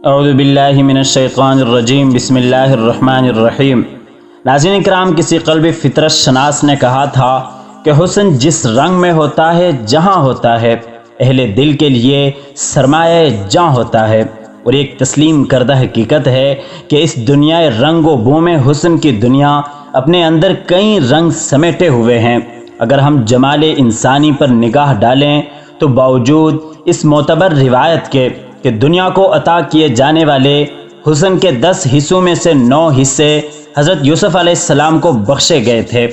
اعوذ باللہ من الشیطان الرجیم بسم اللہ الرحمن الرحیم۔ ناظرین کرام، کسی قلب فطرت شناس نے کہا تھا کہ حسن جس رنگ میں ہوتا ہے جہاں ہوتا ہے، اہل دل کے لیے سرمایہ جاں ہوتا ہے۔ اور ایک تسلیم کردہ حقیقت ہے کہ اس دنیا رنگ و بو میں حسن کی دنیا اپنے اندر کئی رنگ سمیٹے ہوئے ہیں۔ اگر ہم جمال انسانی پر نگاہ ڈالیں تو باوجود اس معتبر روایت کے کہ دنیا کو عطا کیے جانے والے حسن کے 10 حصوں میں سے 9 حصے حضرت یوسف علیہ السلام کو بخشے گئے تھے،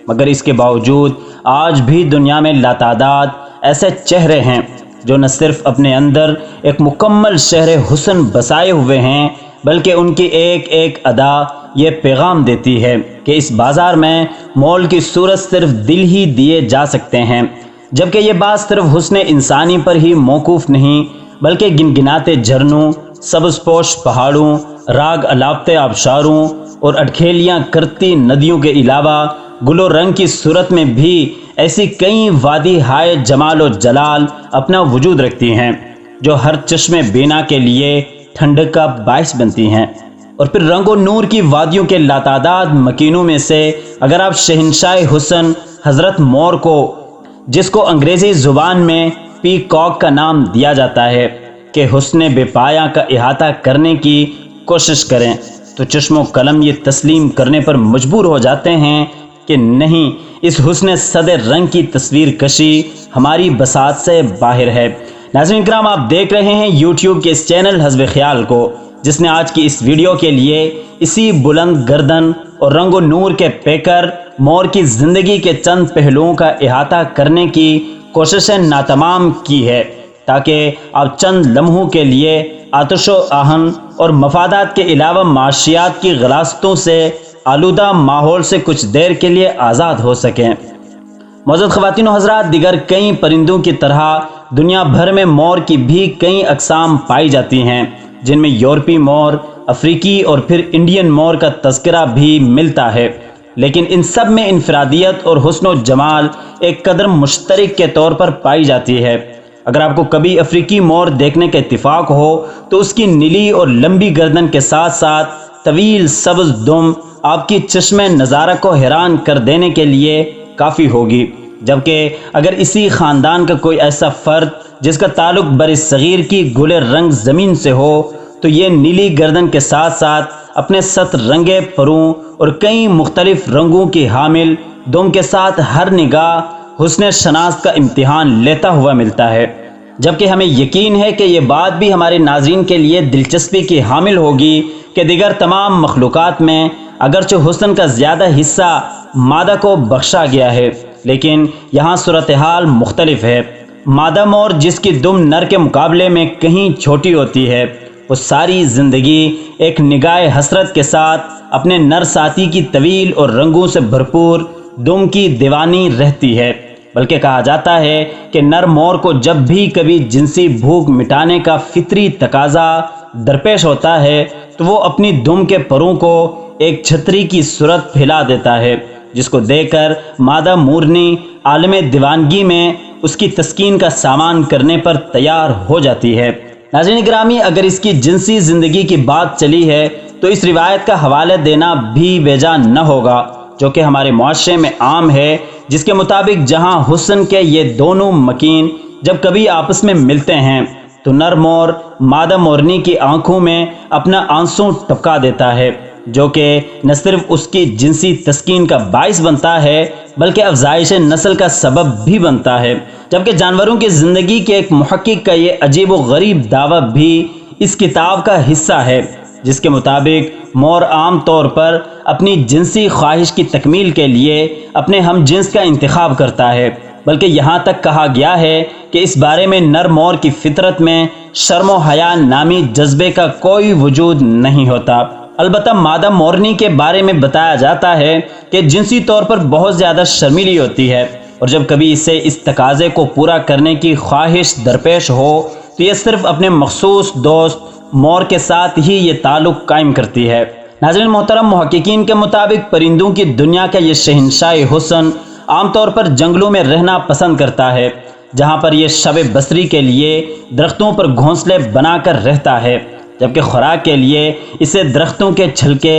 مگر اس کے باوجود آج بھی دنیا میں لاتعداد ایسے چہرے ہیں جو نہ صرف اپنے اندر ایک مکمل شہر حسن بسائے ہوئے ہیں، بلکہ ان کی ایک ایک ادا یہ پیغام دیتی ہے کہ اس بازار میں مول کی صورت صرف دل ہی دیے جا سکتے ہیں، جبکہ یہ بات صرف حسن انسانی پر ہی موقوف نہیں بلکہ گنگناتے جھرنوں، سبز پوش پہاڑوں، راگ الاپتے آبشاروں اور اٹکھیلیاں کرتی ندیوں کے علاوہ گل و رنگ کی صورت میں بھی ایسی کئی وادی ہائے جمال و جلال اپنا وجود رکھتی ہیں جو ہر چشم بینا کے لیے ٹھنڈک کا باعث بنتی ہیں۔ اور پھر رنگ و نور کی وادیوں کے لاتعداد مکینوں میں سے اگر آپ شہنشاہ حسن حضرت مور کو، جس کو انگریزی زبان میں پی کاک کا نام دیا جاتا ہے، کہ حسن بے پایہ کا احاطہ کرنے کی کوشش کریں تو چشم و قلم یہ تسلیم کرنے پر مجبور ہو جاتے ہیں کہ نہیں، اس حسن صد رنگ کی تصویر کشی ہماری بساط سے باہر ہے۔ ناظرین کرام، آپ دیکھ رہے ہیں یوٹیوب کے اس چینل حزب خیال کو، جس نے آج کی اس ویڈیو کے لیے اسی بلند گردن اور رنگ و نور کے پیکر مور کی زندگی کے چند پہلوؤں کا احاطہ کرنے کی کوششیں ناتمام کی ہے، تاکہ آپ چند لمحوں کے لیے آتش و آہن اور مفادات کے علاوہ معاشیات کی غلاستوں سے آلودہ ماحول سے کچھ دیر کے لیے آزاد ہو سکیں۔ معزز خواتین و حضرات، دیگر کئی پرندوں کی طرح دنیا بھر میں مور کی بھی کئی اقسام پائی جاتی ہیں، جن میں یورپی مور، افریقی اور پھر انڈین مور کا تذکرہ بھی ملتا ہے، لیکن ان سب میں انفرادیت اور حسن و جمال ایک قدر مشترک کے طور پر پائی جاتی ہے۔ اگر آپ کو کبھی افریقی مور دیکھنے کا اتفاق ہو تو اس کی نیلی اور لمبی گردن کے ساتھ ساتھ طویل سبز دم آپ کی چشم نظارہ کو حیران کر دینے کے لیے کافی ہوگی، جبکہ اگر اسی خاندان کا کوئی ایسا فرد جس کا تعلق برصغیر کی گل رنگ زمین سے ہو تو یہ نیلی گردن کے ساتھ ساتھ اپنے 7 رنگے پروں اور کئی مختلف رنگوں کی حامل دم کے ساتھ ہر نگاہ حسن شناخت کا امتحان لیتا ہوا ملتا ہے، جبکہ ہمیں یقین ہے کہ یہ بات بھی ہمارے ناظرین کے لیے دلچسپی کی حامل ہوگی کہ دیگر تمام مخلوقات میں اگرچہ حسن کا زیادہ حصہ مادہ کو بخشا گیا ہے، لیکن یہاں صورتحال مختلف ہے۔ مادہ مور، جس کی دم نر کے مقابلے میں کہیں چھوٹی ہوتی ہے، وہ ساری زندگی ایک نگاہ حسرت کے ساتھ اپنے نر ساتھی کی طویل اور رنگوں سے بھرپور دم کی دیوانی رہتی ہے، بلکہ کہا جاتا ہے کہ نر مور کو جب بھی کبھی جنسی بھوک مٹانے کا فطری تقاضا درپیش ہوتا ہے تو وہ اپنی دم کے پروں کو ایک چھتری کی صورت پھیلا دیتا ہے، جس کو دیکھ کر مادہ مورنی عالم دیوانگی میں اس کی تسکین کا سامان کرنے پر تیار ہو جاتی ہے۔ ناظرین گرامی، اگر اس کی جنسی زندگی کی بات چلی ہے تو اس روایت کا حوالہ دینا بھی بے جا نہ ہوگا جو کہ ہمارے معاشرے میں عام ہے، جس کے مطابق جہاں حسن کے یہ دونوں مکین جب کبھی آپس میں ملتے ہیں تو نر مور مادہ مورنی کی آنکھوں میں اپنا آنسو ٹپکا دیتا ہے، جو کہ نہ صرف اس کی جنسی تسکین کا باعث بنتا ہے بلکہ افزائش نسل کا سبب بھی بنتا ہے، جبکہ جانوروں کی زندگی کے ایک محقق کا یہ عجیب و غریب دعویٰ بھی اس کتاب کا حصہ ہے، جس کے مطابق مور عام طور پر اپنی جنسی خواہش کی تکمیل کے لیے اپنے ہم جنس کا انتخاب کرتا ہے، بلکہ یہاں تک کہا گیا ہے کہ اس بارے میں نر مور کی فطرت میں شرم و حیا نامی جذبے کا کوئی وجود نہیں ہوتا۔ البتہ مادہ مورنی کے بارے میں بتایا جاتا ہے کہ جنسی طور پر بہت زیادہ شرمیلی ہوتی ہے، اور جب کبھی اسے اس تقاضے کو پورا کرنے کی خواہش درپیش ہو تو یہ صرف اپنے مخصوص دوست مور کے ساتھ ہی یہ تعلق قائم کرتی ہے۔ ناظرین محترم، محققین کے مطابق پرندوں کی دنیا کا یہ شہنشاہ حسن عام طور پر جنگلوں میں رہنا پسند کرتا ہے، جہاں پر یہ شب بسری کے لیے درختوں پر گھونسلے بنا کر رہتا ہے، جبکہ خوراک کے لیے اسے درختوں کے چھلکے،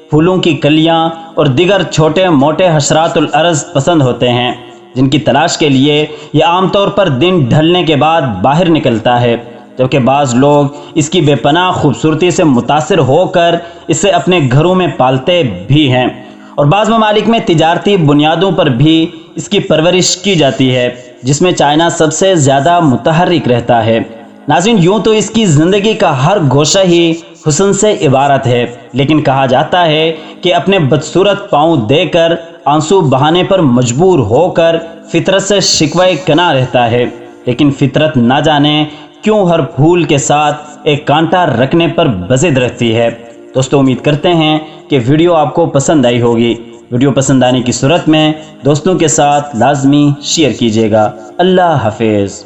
پھولوں کی کلیاں اور دیگر چھوٹے موٹے حشرات الارض پسند ہوتے ہیں، جن کی تلاش کے لیے یہ عام طور پر دن ڈھلنے کے بعد باہر نکلتا ہے، جبکہ بعض لوگ اس کی بے پناہ خوبصورتی سے متاثر ہو کر اسے اپنے گھروں میں پالتے بھی ہیں، اور بعض ممالک میں تجارتی بنیادوں پر بھی اس کی پرورش کی جاتی ہے، جس میں چائنا سب سے زیادہ متحرک رہتا ہے۔ ناظرین، یوں تو اس کی زندگی کا ہر گوشہ ہی حسن سے عبارت ہے، لیکن کہا جاتا ہے کہ اپنے بدصورت پاؤں دے کر آنسو بہانے پر مجبور ہو کر فطرت سے شکوہ کنا رہتا ہے، لیکن فطرت نہ جانے کیوں ہر پھول کے ساتھ ایک کانٹا رکھنے پر بضد رہتی ہے۔ دوستو، امید کرتے ہیں کہ ویڈیو آپ کو پسند آئی ہوگی۔ ویڈیو پسند آنے کی صورت میں دوستوں کے ساتھ لازمی شیئر کیجیے گا۔ اللہ حافظ۔